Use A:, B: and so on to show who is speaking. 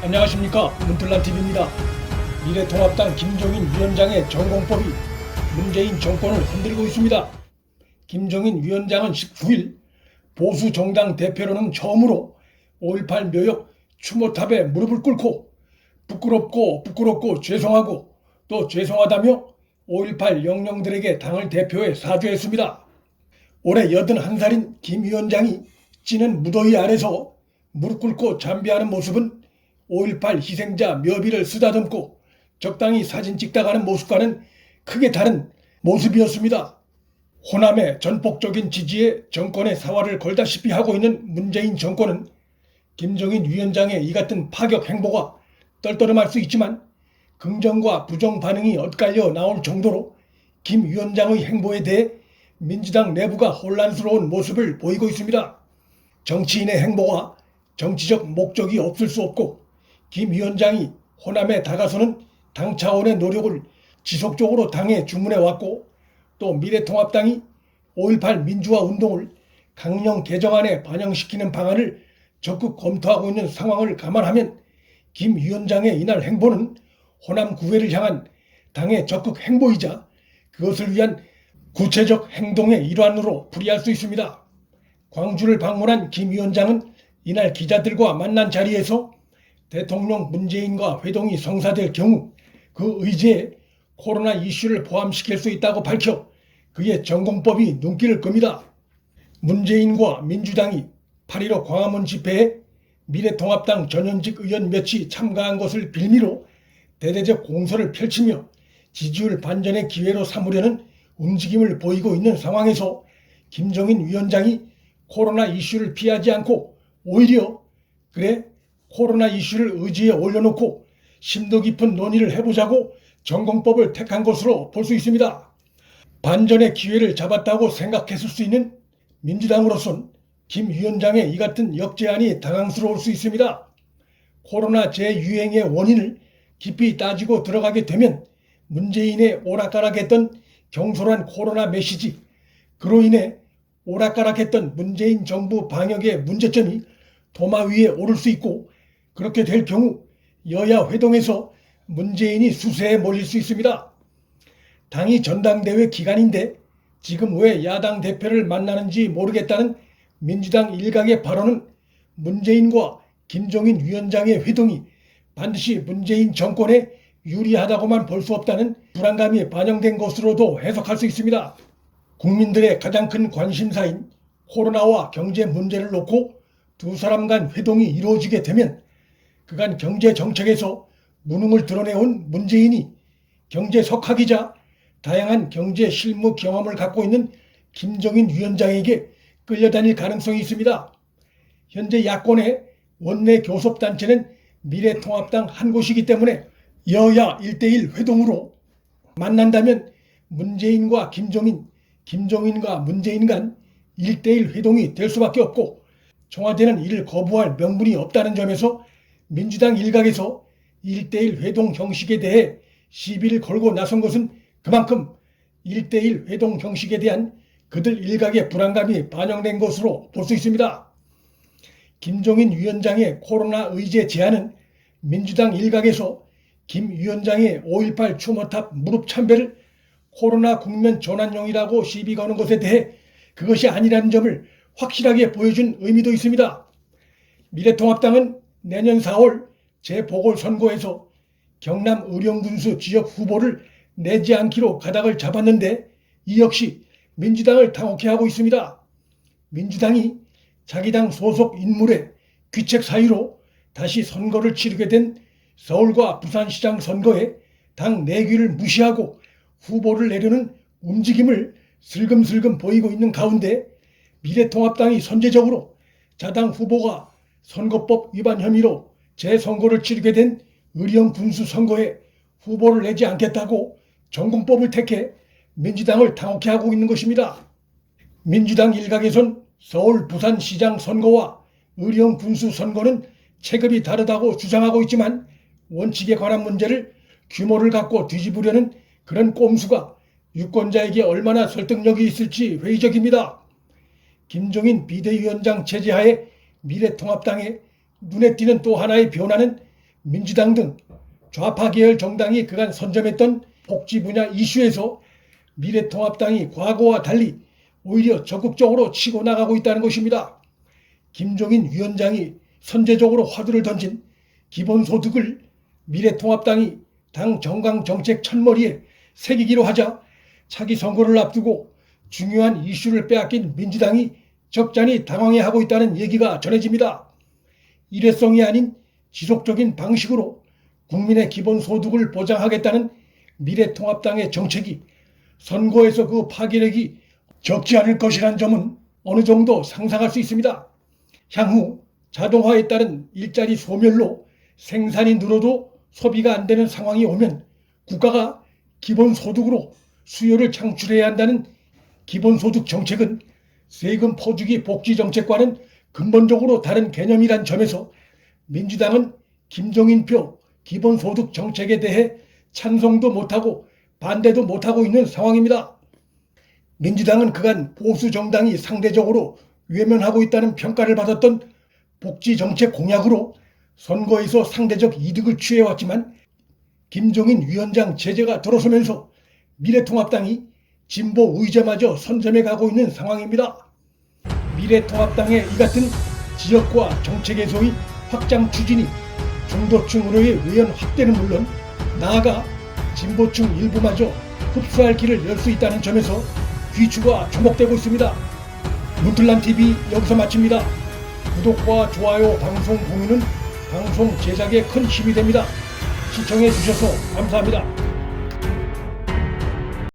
A: 안녕하십니까, 문틀란TV입니다. 미래통합당 김종인 위원장의 전공법이 문재인 정권을 흔들고 있습니다. 김종인 위원장은 19일 보수 정당 대표로는 처음으로 5.18 묘역 추모탑에 무릎을 꿇고 부끄럽고 죄송하고 또 죄송하다며 5.18 영령들에게 당을 대표해 사죄했습니다. 올해 81살인 김 위원장이 찌는 무더위 아래서 무릎 꿇고 잠비하는 모습은 5.18 희생자 묘비를 쓰다듬고 적당히 사진 찍다 가는 모습과는 크게 다른 모습이었습니다. 호남의 전폭적인 지지에 정권의 사활을 걸다시피 하고 있는 문재인 정권은 김종인 위원장의 이 같은 파격 행보가 떨떠름할 수 있지만 긍정과 부정 반응이 엇갈려 나올 정도로 김 위원장의 행보에 대해 민주당 내부가 혼란스러운 모습을 보이고 있습니다. 정치인의 행보와 정치적 목적이 없을 수 없고 김 위원장이 호남에 다가서는 당 차원의 노력을 지속적으로 당에 주문해 왔고 또 미래통합당이 5.18 민주화 운동을 강령 개정안에 반영시키는 방안을 적극 검토하고 있는 상황을 감안하면 김 위원장의 이날 행보는 호남 구회를 향한 당의 적극 행보이자 그것을 위한 구체적 행동의 일환으로 풀이할 수 있습니다. 광주를 방문한 김 위원장은 이날 기자들과 만난 자리에서 대통령 문재인과 회동이 성사될 경우 그 의제에 코로나 이슈를 포함시킬 수 있다고 밝혀 그의 전공법이 눈길을 끕니다. 문재인과 민주당이 8.15 광화문 집회에 미래통합당 전현직 의원 몇이 참가한 것을 빌미로 대대적 공세를 펼치며 지지율 반전의 기회로 삼으려는 움직임을 보이고 있는 상황에서 김종인 위원장이 코로나 이슈를 피하지 않고 오히려 코로나 이슈를 의지에 올려놓고 심도 깊은 논의를 해보자고 전공법을 택한 것으로 볼 수 있습니다. 반전의 기회를 잡았다고 생각했을 수 있는 민주당으로선 김 위원장의 이 같은 역제안이 당황스러울 수 있습니다. 코로나 재유행의 원인을 깊이 따지고 들어가게 되면 문재인의 오락가락했던 경솔한 코로나 메시지, 그로 인해 오락가락했던 문재인 정부 방역의 문제점이 도마 위에 오를 수 있고 그렇게 될 경우 여야 회동에서 문재인이 수세에 몰릴 수 있습니다. 당이 전당대회 기간인데 지금 왜 야당 대표를 만나는지 모르겠다는 민주당 일각의 발언은 문재인과 김종인 위원장의 회동이 반드시 문재인 정권에 유리하다고만 볼 수 없다는 불안감이 반영된 것으로도 해석할 수 있습니다. 국민들의 가장 큰 관심사인 코로나와 경제 문제를 놓고 두 사람 간 회동이 이루어지게 되면 그간 경제 정책에서 무능을 드러내온 문재인이 경제 석학이자 다양한 경제 실무 경험을 갖고 있는 김종인 위원장에게 끌려다닐 가능성이 있습니다. 현재 야권의 원내 교섭단체는 미래통합당 한 곳이기 때문에 여야 1대1 회동으로 만난다면 문재인과 김종인과 문재인 간 1대1 회동이 될 수밖에 없고 청와대는 이를 거부할 명분이 없다는 점에서 민주당 일각에서 1대1 회동 형식에 대해 시비를 걸고 나선 것은 그만큼 1대1 회동 형식에 대한 그들 일각의 불안감이 반영된 것으로 볼 수 있습니다. 김종인 위원장의 코로나 의제 제안은 민주당 일각에서 김 위원장의 5.18 추모탑 무릎 참배를 코로나 국면 전환용이라고 시비 거는 것에 대해 그것이 아니라는 점을 확실하게 보여준 의미도 있습니다. 미래통합당은 내년 4월 재보궐선거에서 경남 의령군수 지역 후보를 내지 않기로 가닥을 잡았는데 이 역시 민주당을 당혹해 하고 있습니다. 민주당이 자기 당 소속 인물의 귀책 사유로 다시 선거를 치르게 된 서울과 부산시장 선거에 당 내규를 무시하고 후보를 내려는 움직임을 슬금슬금 보이고 있는 가운데 미래통합당이 선제적으로 자당 후보가 선거법 위반 혐의로 재선거를 치르게 된 의령 군수 선거에 후보를 내지 않겠다고 전공법을 택해 민주당을 당혹해 하고 있는 것입니다. 민주당 일각에선 서울 부산시장 선거와 의령 군수 선거는 체급이 다르다고 주장하고 있지만 원칙에 관한 문제를 규모를 갖고 뒤집으려는 그런 꼼수가 유권자에게 얼마나 설득력이 있을지 회의적입니다. 김종인 비대위원장 체제하에 미래통합당의 눈에 띄는 또 하나의 변화는 민주당 등 좌파 계열 정당이 그간 선점했던 복지 분야 이슈에서 미래통합당이 과거와 달리 오히려 적극적으로 치고 나가고 있다는 것입니다. 김종인 위원장이 선제적으로 화두를 던진 기본소득을 미래통합당이 당 정강 정책 첫머리에 새기기로 하자 차기 선거를 앞두고 중요한 이슈를 빼앗긴 민주당이 적잖이 당황해하고 있다는 얘기가 전해집니다. 일회성이 아닌 지속적인 방식으로 국민의 기본소득을 보장하겠다는 미래통합당의 정책이 선거에서 그 파괴력이 적지 않을 것이라는 점은 어느 정도 상상할 수 있습니다. 향후 자동화에 따른 일자리 소멸로 생산이 늘어도 소비가 안 되는 상황이 오면 국가가 기본소득으로 수요를 창출해야 한다는 기본소득 정책은 세금 퍼주기 복지 정책과는 근본적으로 다른 개념이란 점에서 민주당은 김종인표 기본소득 정책에 대해 찬성도 못하고 반대도 못하고 있는 상황입니다. 민주당은 그간 보수 정당이 상대적으로 외면하고 있다는 평가를 받았던 복지 정책 공약으로 선거에서 상대적 이득을 취해왔지만 김종인 위원장 제재가 들어서면서 미래통합당이 진보 의제마저 선점해 가고 있는 상황입니다. 미래통합당의 이 같은 지역과 정책에서의 확장 추진이 중도층으로의 외연 확대는 물론 나아가 진보층 일부마저 흡수할 길을 열 수 있다는 점에서 귀추가 주목되고 있습니다. 문틀란TV 여기서 마칩니다. 구독과 좋아요, 방송 공유는 방송 제작에 큰 힘이 됩니다. 시청해 주셔서 감사합니다.